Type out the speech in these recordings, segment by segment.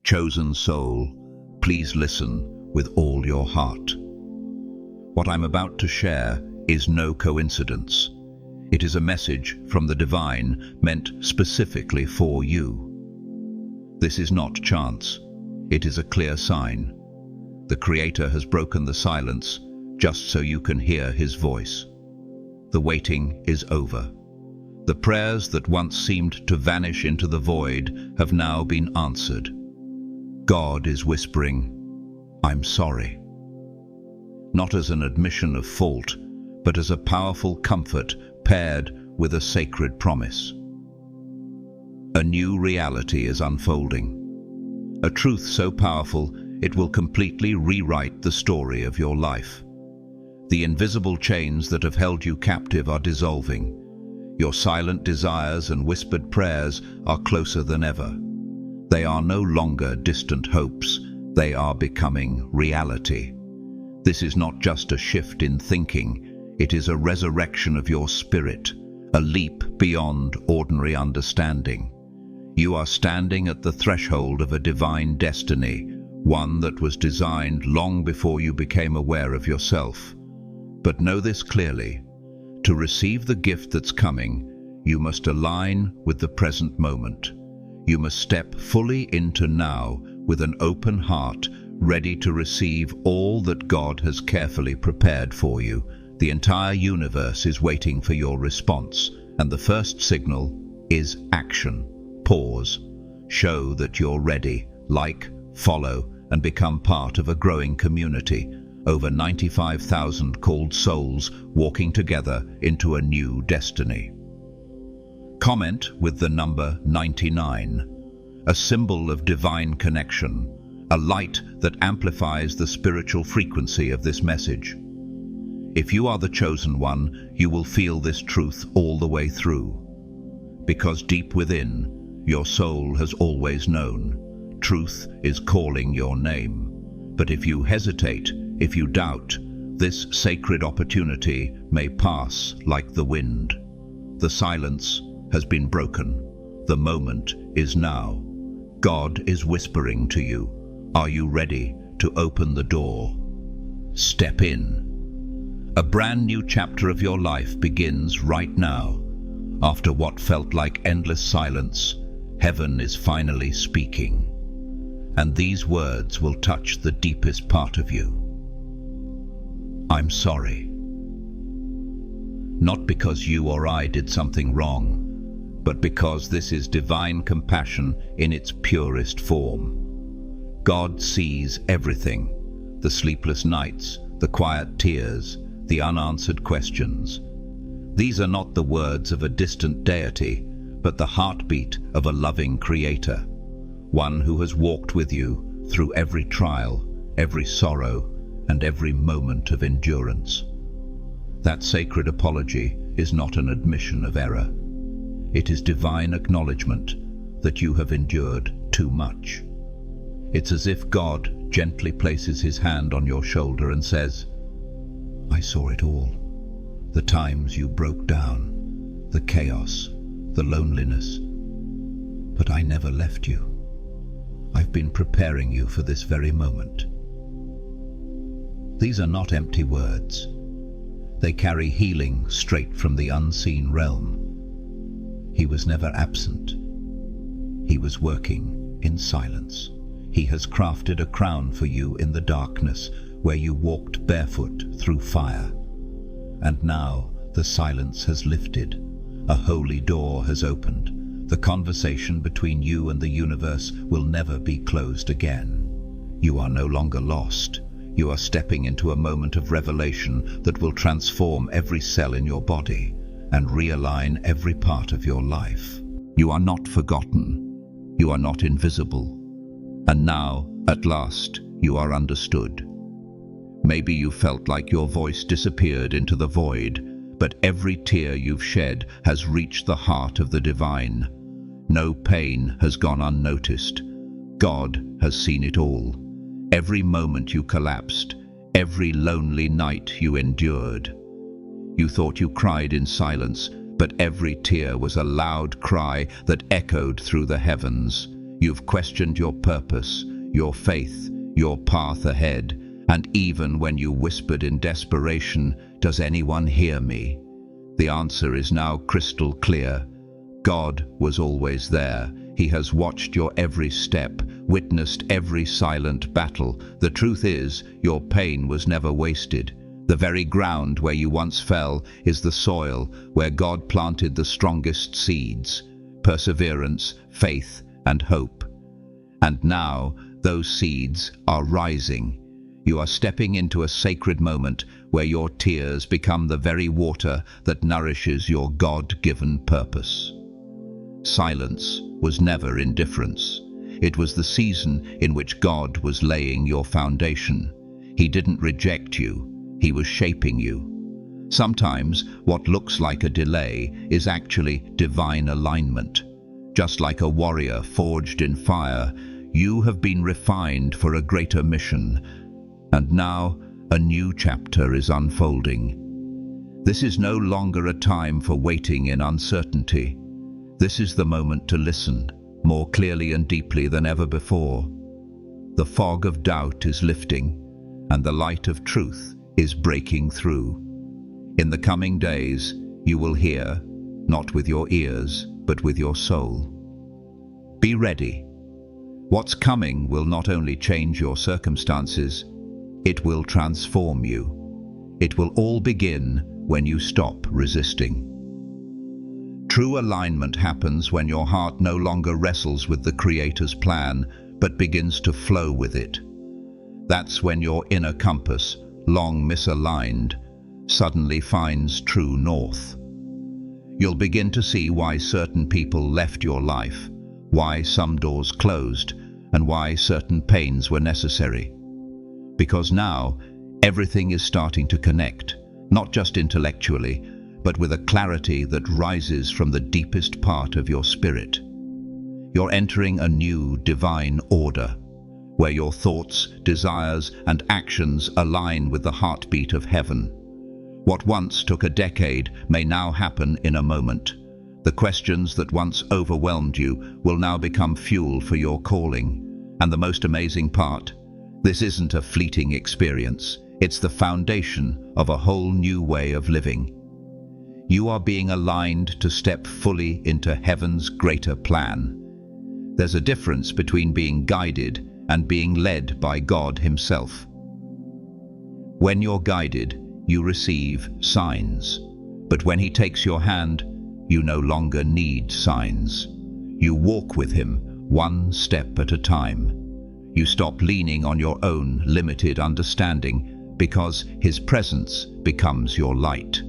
Chosen soul, please listen with all your heart. What I'm about to share is no coincidence. It is a message from the divine meant specifically for you. This is not chance. It is a clear sign. The Creator has broken the silence just so you can hear His voice. The waiting is over. The prayers that once seemed to vanish into the void have now been answered. God is whispering, "I'm sorry." Not as an admission of fault, but as a powerful comfort paired with a sacred promise. A new reality is unfolding. A truth so powerful it will completely rewrite the story of your life. The invisible chains that have held you captive are dissolving. Your silent desires and whispered prayers are closer than ever. They are no longer distant hopes. They are becoming reality. This is not just a shift in thinking. It is a resurrection of your spirit, a leap beyond ordinary understanding. You are standing at the threshold of a divine destiny, one that was designed long before you became aware of yourself. But know this clearly. To receive the gift that's coming, you must align with the present moment. You must step fully into now with an open heart, ready to receive all that God has carefully prepared for you. The entire universe is waiting for your response, and the first signal is action. Pause. Show that you're ready. Like, follow, and become part of a growing community. Over 95,000 called souls walking together into a new destiny. Comment with the number 99, a symbol of divine connection, a light that amplifies the spiritual frequency of this message. If you are the chosen one, you will feel this truth all the way through. Because deep within, your soul has always known. Truth is calling your name. But if you hesitate, if you doubt, this sacred opportunity may pass like the wind. The silence has been broken. The moment is now. God is whispering to you. Are you ready to open the door? Step in. A brand new chapter of your life begins right now. After what felt like endless silence, heaven is finally speaking. And these words will touch the deepest part of you. I'm sorry. Not because you or I did something wrong, but because this is divine compassion in its purest form. God sees everything, the sleepless nights, the quiet tears, the unanswered questions. These are not the words of a distant deity, but the heartbeat of a loving Creator, one who has walked with you through every trial, every sorrow, and every moment of endurance. That sacred apology is not an admission of error. It is divine acknowledgement that you have endured too much. It's as if God gently places His hand on your shoulder and says, "I saw it all. The times you broke down, the chaos, the loneliness. But I never left you. I've been preparing you for this very moment." These are not empty words. They carry healing straight from the unseen realm. He was never absent. He was working in silence. He has crafted a crown for you in the darkness, where you walked barefoot through fire. And now the silence has lifted. A holy door has opened. The conversation between you and the universe will never be closed again. You are no longer lost. You are stepping into a moment of revelation that will transform every cell in your body and realign every part of your life. You are not forgotten. You are not invisible. And now, at last, you are understood. Maybe you felt like your voice disappeared into the void, but every tear you've shed has reached the heart of the divine. No pain has gone unnoticed. God has seen it all. Every moment you collapsed, every lonely night you endured. You thought you cried in silence, but every tear was a loud cry that echoed through the heavens. You've questioned your purpose, your faith, your path ahead, and even when you whispered in desperation, "Does anyone hear me?" The answer is now crystal clear. God was always there. He has watched your every step, witnessed every silent battle. The truth is, your pain was never wasted. The very ground where you once fell is the soil where God planted the strongest seeds: perseverance, faith, and hope. And now, those seeds are rising. You are stepping into a sacred moment where your tears become the very water that nourishes your God-given purpose. Silence was never indifference. It was the season in which God was laying your foundation. He didn't reject you. He was shaping you. Sometimes what looks like a delay is actually divine alignment. Just like a warrior forged in fire, you have been refined for a greater mission. And now a new chapter is unfolding. This is no longer a time for waiting in uncertainty. This is the moment to listen, more clearly and deeply than ever before. The fog of doubt is lifting, and the light of truth is breaking through. In the coming days, you will hear, not with your ears, but with your soul. Be ready. What's coming will not only change your circumstances, it will transform you. It will all begin when you stop resisting. True alignment happens when your heart no longer wrestles with the Creator's plan, but begins to flow with it. That's when your inner compass, long misaligned, suddenly finds true north. You'll begin to see why certain people left your life, why some doors closed, and why certain pains were necessary. Because now, everything is starting to connect, not just intellectually, but with a clarity that rises from the deepest part of your spirit. You're entering a new divine order, where your thoughts, desires, and actions align with the heartbeat of heaven. What once took a decade may now happen in a moment. The questions that once overwhelmed you will now become fuel for your calling. And the most amazing part, this isn't a fleeting experience. It's the foundation of a whole new way of living. You are being aligned to step fully into heaven's greater plan. There's a difference between being guided and being led by God Himself. When you're guided, you receive signs. But when He takes your hand, you no longer need signs. You walk with Him, one step at a time. You stop leaning on your own limited understanding because His presence becomes your light.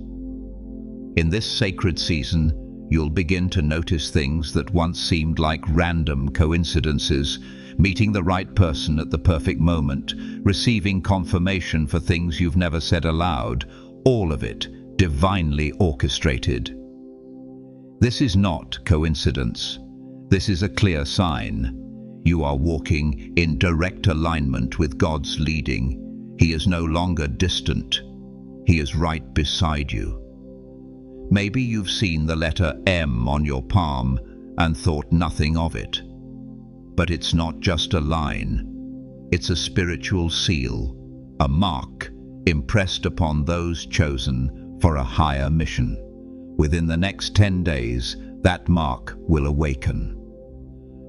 In this sacred season, you'll begin to notice things that once seemed like random coincidences: meeting the right person at the perfect moment, receiving confirmation for things you've never said aloud, all of it divinely orchestrated. This is not coincidence. This is a clear sign. You are walking in direct alignment with God's leading. He is no longer distant. He is right beside you. Maybe you've seen the letter M on your palm and thought nothing of it. But it's not just a line. It's a spiritual seal, a mark impressed upon those chosen for a higher mission. Within the next 10 days, that mark will awaken.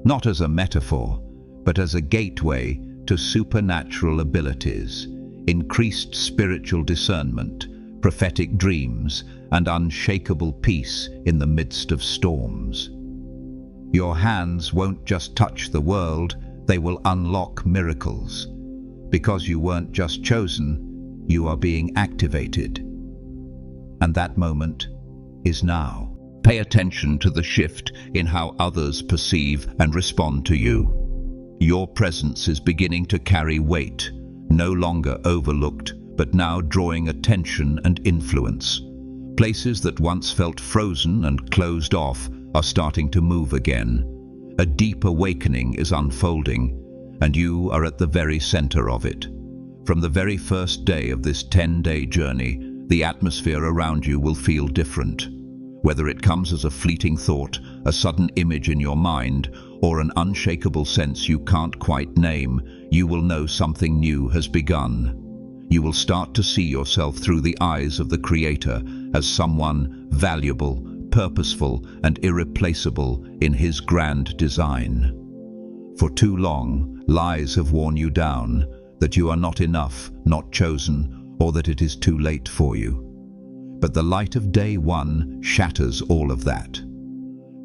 Not as a metaphor, but as a gateway to supernatural abilities, increased spiritual discernment, prophetic dreams, and unshakable peace in the midst of storms. Your hands won't just touch the world, they will unlock miracles. Because you weren't just chosen, you are being activated. And that moment is now. Pay attention to the shift in how others perceive and respond to you. Your presence is beginning to carry weight, no longer overlooked, but now drawing attention and influence. Places that once felt frozen and closed off are starting to move again. A deep awakening is unfolding, and you are at the very center of it. From the very first day of this 10-day journey, the atmosphere around you will feel different. Whether it comes as a fleeting thought, a sudden image in your mind, or an unshakable sense you can't quite name, you will know something new has begun. You will start to see yourself through the eyes of the Creator as someone valuable, purposeful, and irreplaceable in His grand design. For too long, lies have worn you down, that you are not enough, not chosen, or that it is too late for you. But the light of day one shatters all of that.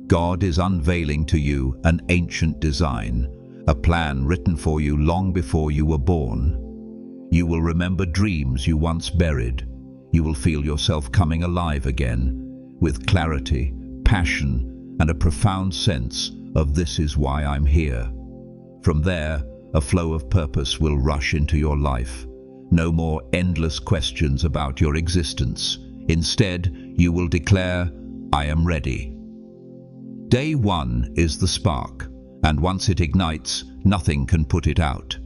God is unveiling to you an ancient design, a plan written for you long before you were born. You will remember dreams you once buried. You will feel yourself coming alive again, with clarity, passion, and a profound sense of "this is why I'm here." From there, a flow of purpose will rush into your life. No more endless questions about your existence. Instead, you will declare, "I am ready." Day one is the spark, and once it ignites, nothing can put it out.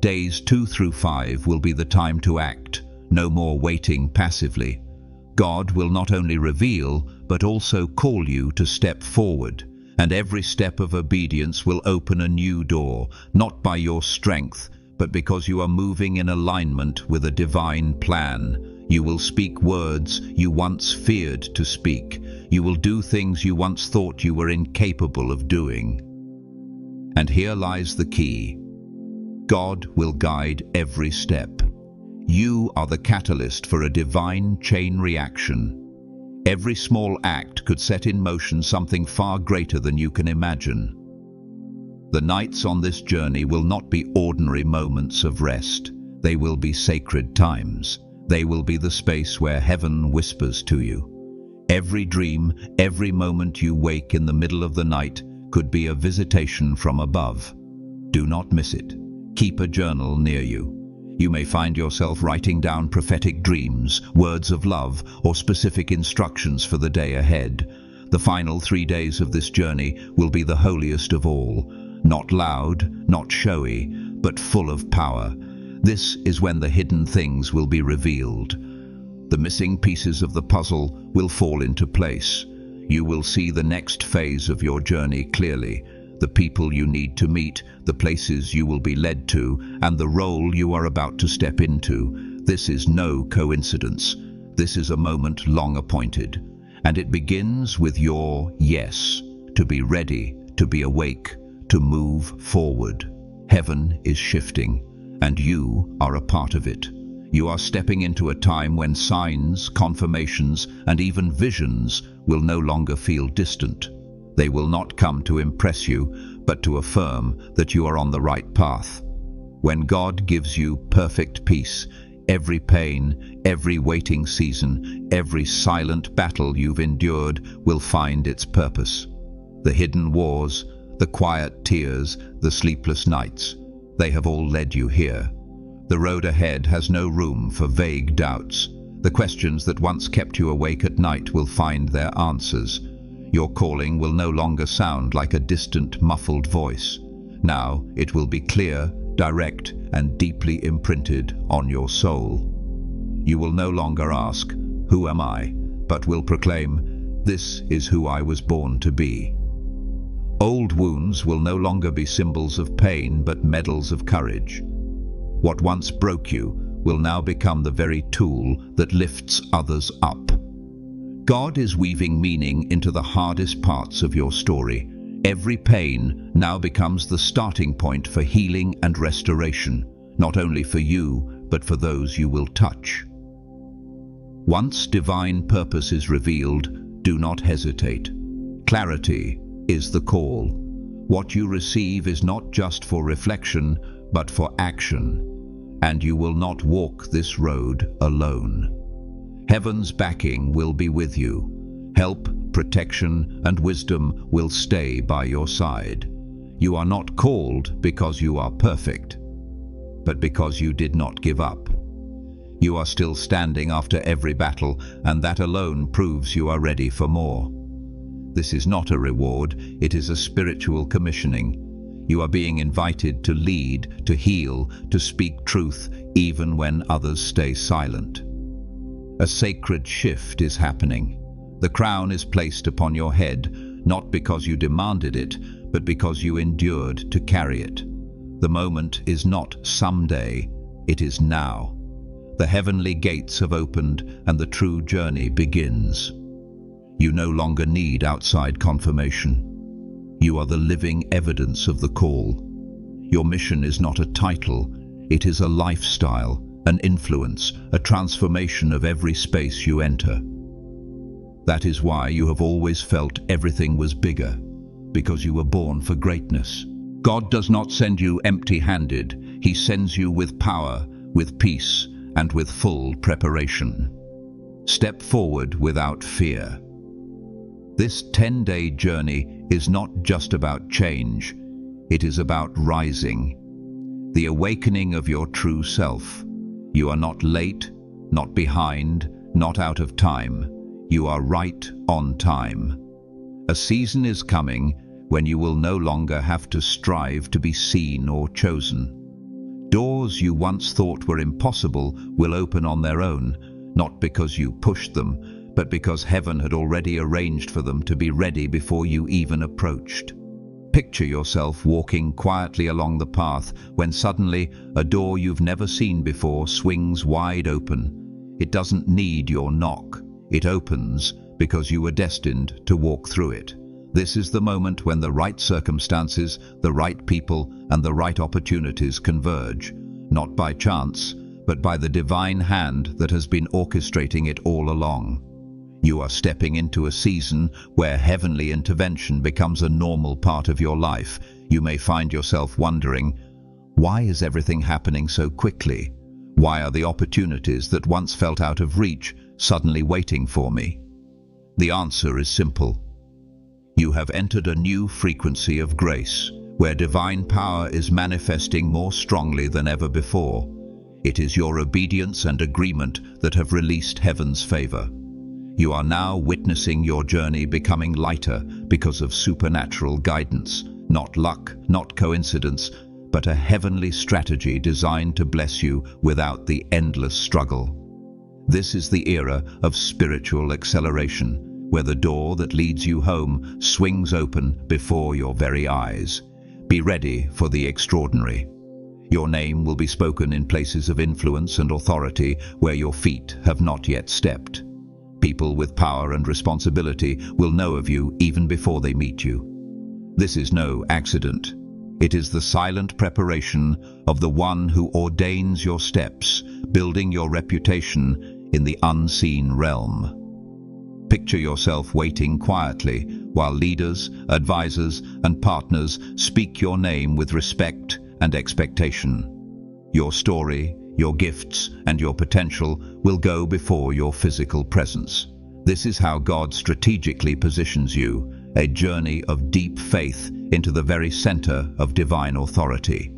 Days 2 through 5 will be the time to act, no more waiting passively. God will not only reveal, but also call you to step forward, and every step of obedience will open a new door, not by your strength, but because you are moving in alignment with a divine plan. You will speak words you once feared to speak. You will do things you once thought you were incapable of doing. And here lies the key. God will guide every step. You are the catalyst for a divine chain reaction. Every small act could set in motion something far greater than you can imagine. The nights on this journey will not be ordinary moments of rest. They will be sacred times. They will be the space where heaven whispers to you. Every dream, every moment you wake in the middle of the night could be a visitation from above. Do not miss it. Keep a journal near you. You may find yourself writing down prophetic dreams, words of love, or specific instructions for the day ahead. The final 3 days of this journey will be the holiest of all. Not loud, not showy, but full of power. This is when the hidden things will be revealed. The missing pieces of the puzzle will fall into place. You will see the next phase of your journey clearly. The people you need to meet, the places you will be led to, and the role you are about to step into. This is no coincidence. This is a moment long appointed. And it begins with your yes, to be ready, to be awake, to move forward. Heaven is shifting, and you are a part of it. You are stepping into a time when signs, confirmations, and even visions will no longer feel distant. They will not come to impress you, but to affirm that you are on the right path. When God gives you perfect peace, every pain, every waiting season, every silent battle you've endured will find its purpose. The hidden wars, the quiet tears, the sleepless nights, they have all led you here. The road ahead has no room for vague doubts. The questions that once kept you awake at night will find their answers. Your calling will no longer sound like a distant, muffled voice. Now it will be clear, direct, and deeply imprinted on your soul. You will no longer ask, "Who am I?" but will proclaim, "This is who I was born to be." Old wounds will no longer be symbols of pain, but medals of courage. What once broke you will now become the very tool that lifts others up. God is weaving meaning into the hardest parts of your story. Every pain now becomes the starting point for healing and restoration, not only for you, but for those you will touch. Once divine purpose is revealed, do not hesitate. Clarity is the call. What you receive is not just for reflection, but for action. And you will not walk this road alone. Heaven's backing will be with you. Help, protection, and wisdom will stay by your side. You are not called because you are perfect, but because you did not give up. You are still standing after every battle, and that alone proves you are ready for more. This is not a reward, it is a spiritual commissioning. You are being invited to lead, to heal, to speak truth, even when others stay silent. A sacred shift is happening. The crown is placed upon your head, not because you demanded it, but because you endured to carry it. The moment is not someday, it is now. The heavenly gates have opened and the true journey begins. You no longer need outside confirmation. You are the living evidence of the call. Your mission is not a title, it is a lifestyle, an influence, a transformation of every space you enter. That is why you have always felt everything was bigger, because you were born for greatness. God does not send you empty-handed. He sends you with power, with peace, and with full preparation. Step forward without fear. This 10-day journey is not just about change, it is about rising. The awakening of your true self. You are not late, not behind, not out of time. You are right on time. A season is coming when you will no longer have to strive to be seen or chosen. Doors you once thought were impossible will open on their own, not because you pushed them, but because heaven had already arranged for them to be ready before you even approached. Picture yourself walking quietly along the path when suddenly a door you've never seen before swings wide open. It doesn't need your knock. It opens because you were destined to walk through it. This is the moment when the right circumstances, the right people, and the right opportunities converge, not by chance, but by the divine hand that has been orchestrating it all along. You are stepping into a season where heavenly intervention becomes a normal part of your life. You may find yourself wondering, why is everything happening so quickly? Why are the opportunities that once felt out of reach suddenly waiting for me? The answer is simple. You have entered a new frequency of grace, where divine power is manifesting more strongly than ever before. It is your obedience and agreement that have released heaven's favor. You are now witnessing your journey becoming lighter because of supernatural guidance, not luck, not coincidence, but a heavenly strategy designed to bless you without the endless struggle. This is the era of spiritual acceleration, where the door that leads you home swings open before your very eyes. Be ready for the extraordinary. Your name will be spoken in places of influence and authority where your feet have not yet stepped. People with power and responsibility will know of you even before they meet you. This is no accident. It is the silent preparation of the one who ordains your steps, building your reputation in the unseen realm. Picture yourself waiting quietly while leaders, advisors, and partners speak your name with respect and expectation. Your story, your gifts, and your potential will go before your physical presence. This is how God strategically positions you, a journey of deep faith into the very center of divine authority.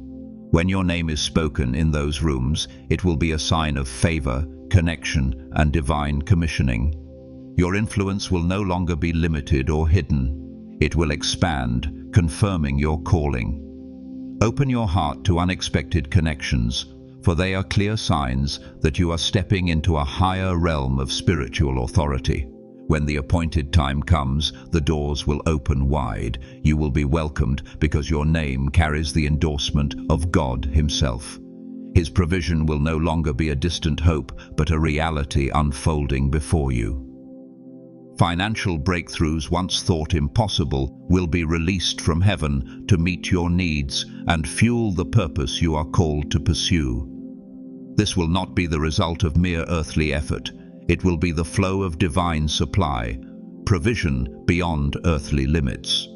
When your name is spoken in those rooms, it will be a sign of favor, connection, and divine commissioning. Your influence will no longer be limited or hidden. It will expand, confirming your calling. Open your heart to unexpected connections, for they are clear signs that you are stepping into a higher realm of spiritual authority. When the appointed time comes, the doors will open wide. You will be welcomed because your name carries the endorsement of God Himself. His provision will no longer be a distant hope, but a reality unfolding before you. Financial breakthroughs once thought impossible will be released from heaven to meet your needs and fuel the purpose you are called to pursue. This will not be the result of mere earthly effort. It will be the flow of divine supply, provision beyond earthly limits.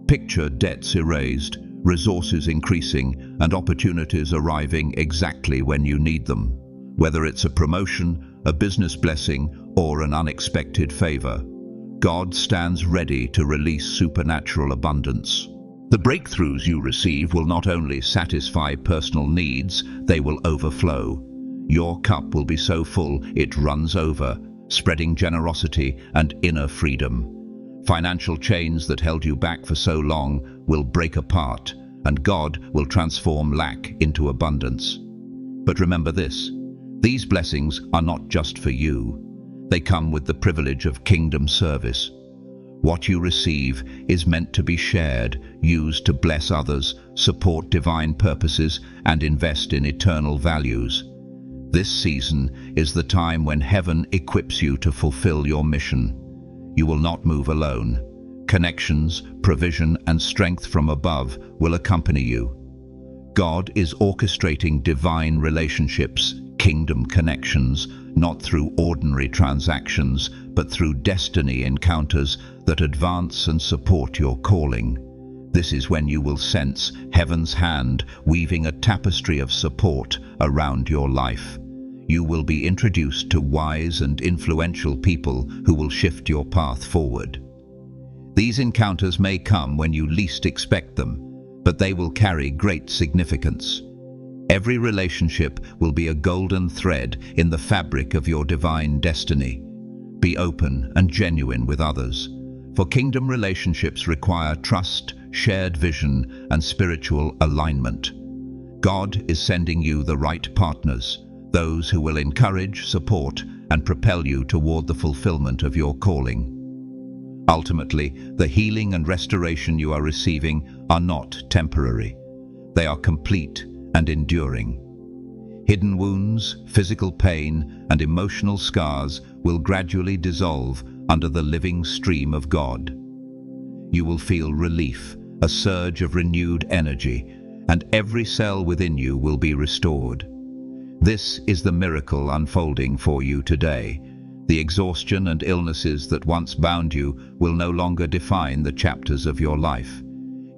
Picture debts erased, resources increasing, and opportunities arriving exactly when you need them. Whether it's a promotion, a business blessing, or an unexpected favor, God stands ready to release supernatural abundance. The breakthroughs you receive will not only satisfy personal needs, they will overflow. Your cup will be so full it runs over, spreading generosity and inner freedom. Financial chains that held you back for so long will break apart, and God will transform lack into abundance. But remember this, these blessings are not just for you. They come with the privilege of kingdom service. What you receive is meant to be shared, used to bless others, support divine purposes, and invest in eternal values. This season is the time when heaven equips you to fulfill your mission. You will not move alone. Connections, provision, and strength from above will accompany you. God is orchestrating divine relationships, kingdom connections, not through ordinary transactions, but through destiny encounters that advance and support your calling. This is when you will sense heaven's hand weaving a tapestry of support around your life. You will be introduced to wise and influential people who will shift your path forward. These encounters may come when you least expect them, but they will carry great significance. Every relationship will be a golden thread in the fabric of your divine destiny. Be open and genuine with others, for kingdom relationships require trust, shared vision, and spiritual alignment. God is sending you the right partners, those who will encourage, support, and propel you toward the fulfillment of your calling. Ultimately, the healing and restoration you are receiving are not temporary. They are complete and enduring. Hidden wounds, physical pain, and emotional scars will gradually dissolve under the living stream of God. You will feel relief, a surge of renewed energy, and every cell within you will be restored. This is the miracle unfolding for you today. The exhaustion and illnesses that once bound you will no longer define the chapters of your life.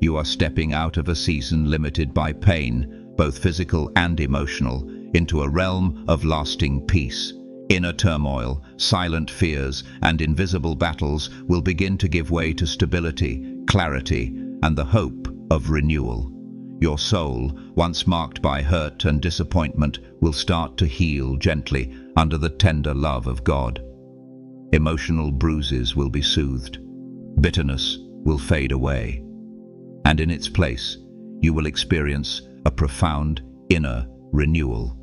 You are stepping out of a season limited by pain, both physical and emotional, into a realm of lasting peace. Inner turmoil, silent fears, and invisible battles will begin to give way to stability, clarity, and the hope of renewal. Your soul, once marked by hurt and disappointment, will start to heal gently under the tender love of God. Emotional bruises will be soothed. Bitterness will fade away. And in its place, you will experience a profound inner renewal.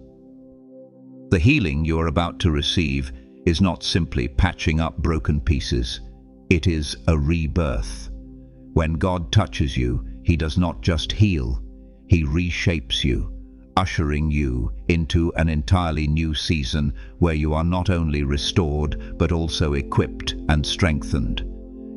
The healing you are about to receive is not simply patching up broken pieces. It is a rebirth. When God touches you, He does not just heal, He reshapes you, ushering you into an entirely new season where you are not only restored but also equipped and strengthened.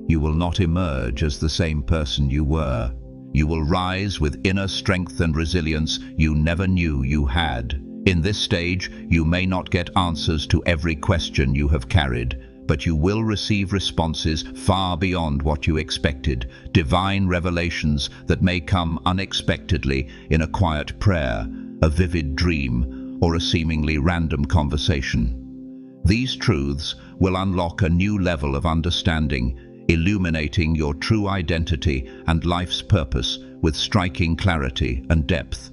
You will not emerge as the same person you were. You will rise with inner strength and resilience you never knew you had. In this stage, you may not get answers to every question you have carried, but you will receive responses far beyond what you expected, divine revelations that may come unexpectedly in a quiet prayer, a vivid dream, or a seemingly random conversation. These truths will unlock a new level of understanding, illuminating your true identity and life's purpose with striking clarity and depth.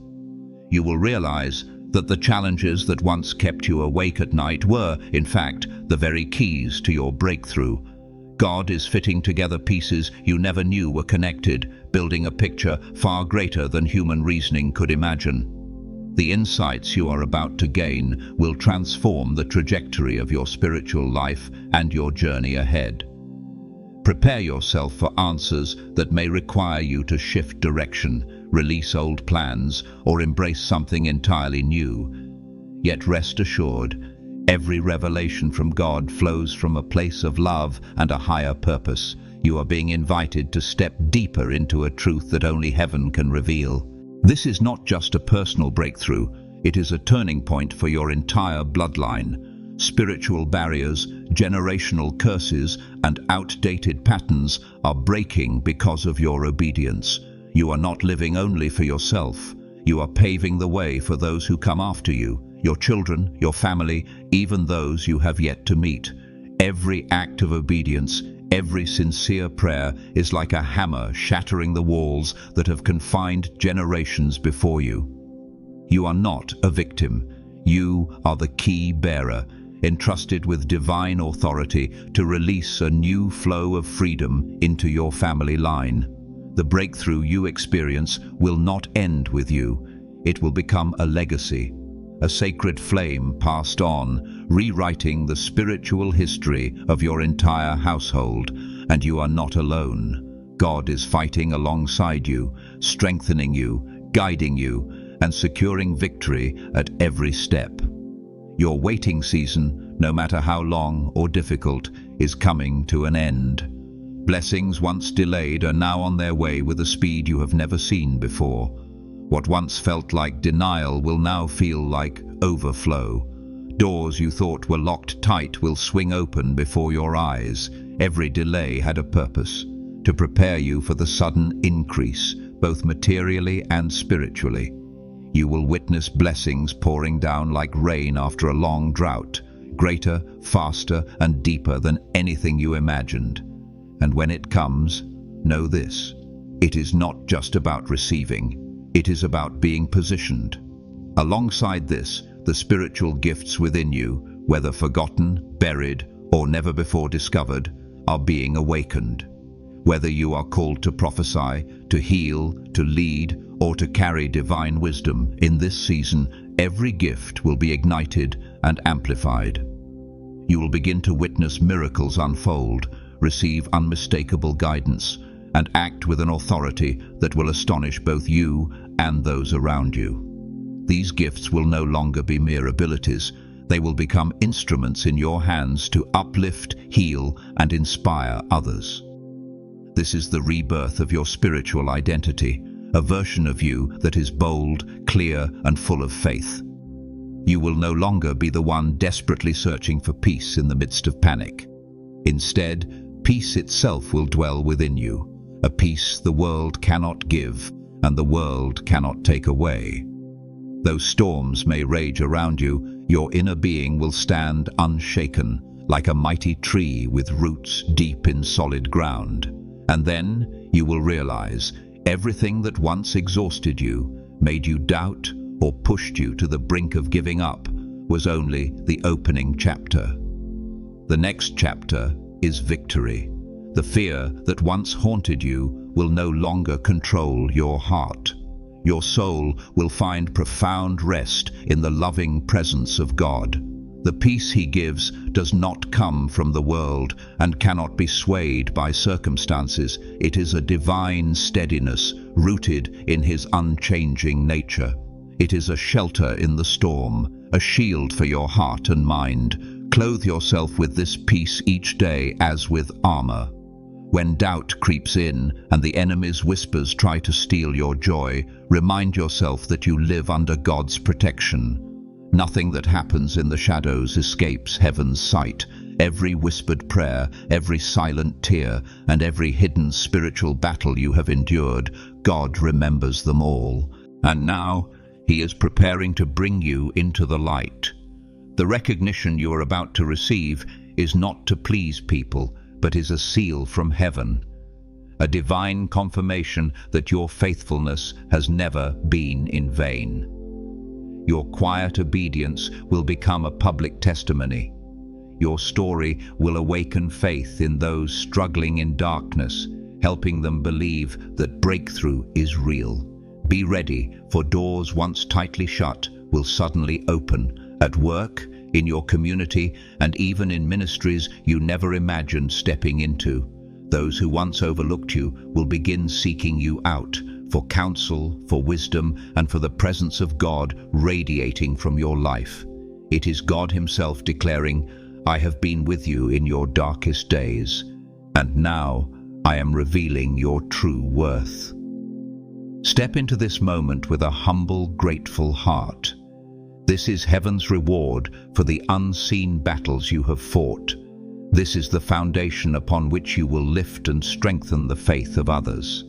You will realize that the challenges that once kept you awake at night were, in fact, the very keys to your breakthrough. God is fitting together pieces you never knew were connected, building a picture far greater than human reasoning could imagine. The insights you are about to gain will transform the trajectory of your spiritual life and your journey ahead. Prepare yourself for answers that may require you to shift direction, release old plans, or embrace something entirely new. Yet rest assured, every revelation from God flows from a place of love and a higher purpose. You are being invited to step deeper into a truth that only heaven can reveal. This is not just a personal breakthrough, it is a turning point for your entire bloodline. Spiritual barriers, generational curses, and outdated patterns are breaking because of your obedience. You are not living only for yourself. You are paving the way for those who come after you, your children, your family, even those you have yet to meet. Every act of obedience, every sincere prayer is like a hammer shattering the walls that have confined generations before you. You are not a victim. You are the key bearer, entrusted with divine authority to release a new flow of freedom into your family line. The breakthrough you experience will not end with you. It will become a legacy a sacred flame passed on, rewriting the spiritual history of your entire household. And you are not alone. God is fighting alongside you, strengthening you, guiding you, and securing victory at every step. Your waiting season, no matter how long or difficult, is coming to an end. Blessings once delayed are now on their way with a speed you have never seen before. What once felt like denial will now feel like overflow. Doors you thought were locked tight will swing open before your eyes. Every delay had a purpose, to prepare you for the sudden increase, both materially and spiritually. You will witness blessings pouring down like rain after a long drought, greater, faster, and deeper than anything you imagined. And when it comes, know this: it is not just about receiving, it is about being positioned. Alongside this, the spiritual gifts within you, whether forgotten, buried, or never before discovered, are being awakened. Whether you are called to prophesy, to heal, to lead, or to carry divine wisdom, in this season, every gift will be ignited and amplified. You will begin to witness miracles unfold, receive unmistakable guidance, and act with an authority that will astonish both you and those around you. These gifts will no longer be mere abilities. They will become instruments in your hands to uplift, heal, and inspire others. This is the rebirth of your spiritual identity, a version of you that is bold, clear, and full of faith. You will no longer be the one desperately searching for peace in the midst of panic. Instead, peace itself will dwell within you, a peace the world cannot give and the world cannot take away. Though storms may rage around you, your inner being will stand unshaken, like a mighty tree with roots deep in solid ground. And then you will realize everything that once exhausted you, made you doubt, or pushed you to the brink of giving up, was only the opening chapter. The next chapter is victory. The fear that once haunted you will no longer control your heart. Your soul will find profound rest in the loving presence of God. The peace He gives does not come from the world and cannot be swayed by circumstances. It is a divine steadiness rooted in His unchanging nature. It is a shelter in the storm, a shield for your heart and mind. Clothe yourself with this peace each day as with armor. When doubt creeps in and the enemy's whispers try to steal your joy, remind yourself that you live under God's protection. Nothing that happens in the shadows escapes heaven's sight. Every whispered prayer, every silent tear, and every hidden spiritual battle you have endured, God remembers them all. And now, He is preparing to bring you into the light. The recognition you are about to receive is not to please people, but is a seal from heaven. A divine confirmation that your faithfulness has never been in vain. Your quiet obedience will become a public testimony. Your story will awaken faith in those struggling in darkness, helping them believe that breakthrough is real. Be ready, for doors once tightly shut will suddenly open, at work, in your community, and even in ministries you never imagined stepping into. Those who once overlooked you will begin seeking you out, for counsel, for wisdom, and for the presence of God radiating from your life. It is God Himself declaring, "I have been with you in your darkest days, and now I am revealing your true worth." Step into this moment with a humble, grateful heart. This is heaven's reward for the unseen battles you have fought. This is the foundation upon which you will lift and strengthen the faith of others.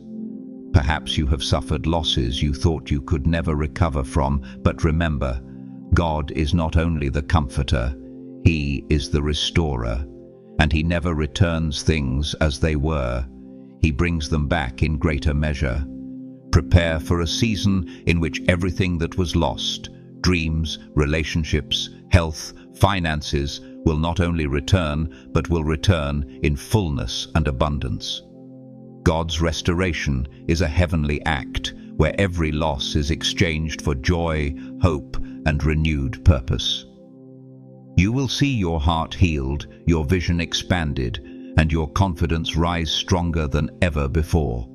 Perhaps you have suffered losses you thought you could never recover from, but remember, God is not only the comforter, He is the restorer, and He never returns things as they were. He brings them back in greater measure. Prepare for a season in which everything that was lost, dreams, relationships, health, finances, will not only return, but will return in fullness and abundance. God's restoration is a heavenly act, where every loss is exchanged for joy, hope, and renewed purpose. You will see your heart healed, your vision expanded, and your confidence rise stronger than ever before.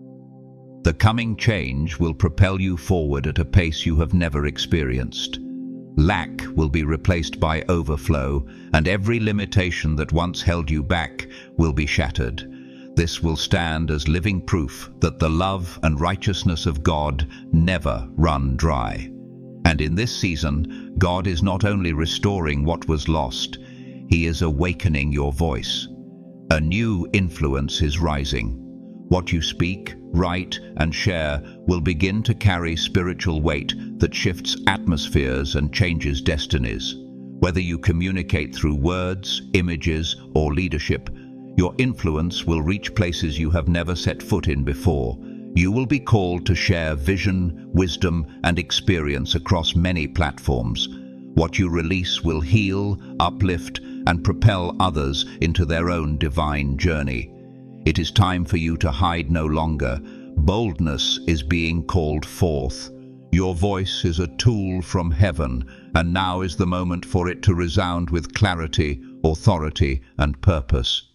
The coming change will propel you forward at a pace you have never experienced. Lack will be replaced by overflow, and every limitation that once held you back will be shattered. This will stand as living proof that the love and righteousness of God never run dry. And in this season, God is not only restoring what was lost, He is awakening your voice. A new influence is rising. What you speak, write, and share will begin to carry spiritual weight that shifts atmospheres and changes destinies. Whether you communicate through words, images, or leadership, your influence will reach places you have never set foot in before. You will be called to share vision, wisdom, and experience across many platforms. What you release will heal, uplift, and propel others into their own divine journey. It is time for you to hide no longer. Boldness is being called forth. Your voice is a tool from heaven, and now is the moment for it to resound with clarity, authority, and purpose.